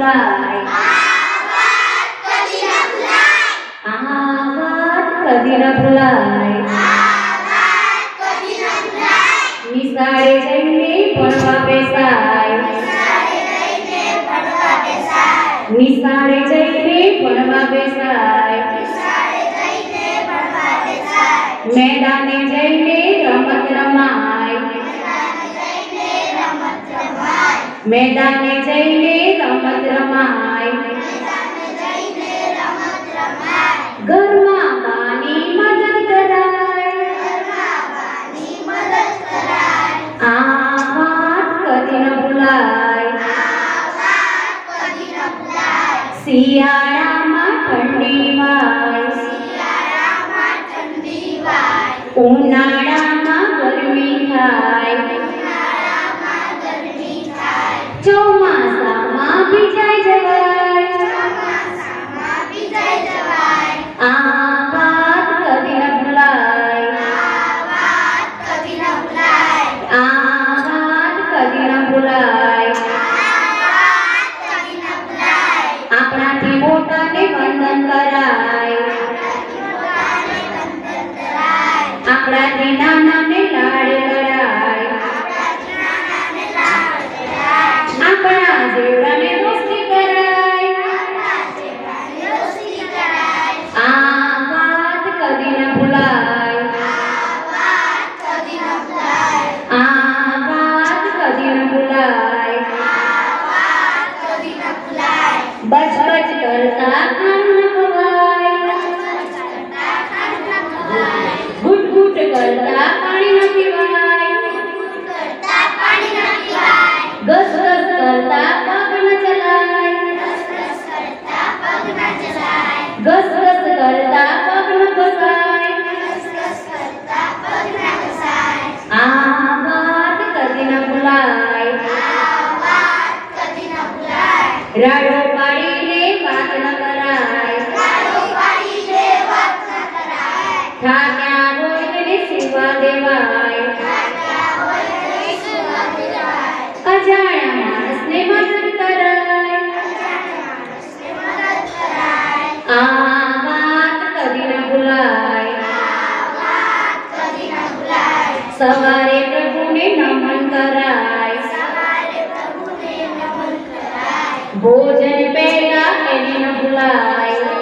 ભૂલાય, આ વાત કદી ન ભૂલાય. નિશાળે જઈને ભણવા બેસાય, નિશાળે જઈને ભણવા બેસાય. મેદાને જઈને રમત રમાય, મેદાને જઈને રમત રમાય. ઘરમાં બાની મદદ કરાય, આ વાત કદી ન ભૂલાય. શિયાળામાં ઠંડી વાય, ઉનાળામાં ગરમી થાય, ચોમાસામાં ભીજાઈ જવાય. આ વાત કદી ન ભૂલાય, આ વાત કદી ન ભૂલાય. આપણાથી મોટાને વંદન કરાય, આપણાથી નાનાને લાડ લડાય. આપણા જેવડાને દોસ્તી કરાય, આ વાત કદી ન ભૂલાય, આ વાત કદી ન ભૂલાય. બચ બચ કરતા ખાંડ ન ખવાય, ઘૂટ ઘૂટ કરતા પાણી ન પીવાય, ઘસ ઘસ કરતા પગ ન ચલાય, ઘસ ઘસ કરતા પગ ન ઘસાય. આ વાત કદી ન ભૂલાય, રાડો પાડીને વાત ન કરાય, થાક્યા હોય તેને સુવા દેવાય, અજાણ્યા માણસને મદદ કરાય. આ વાત કદી ન ભૂલાય. સવારે પ્રભુને નમન કરાય, ભોજન પહેલા એની ન ભૂલાય.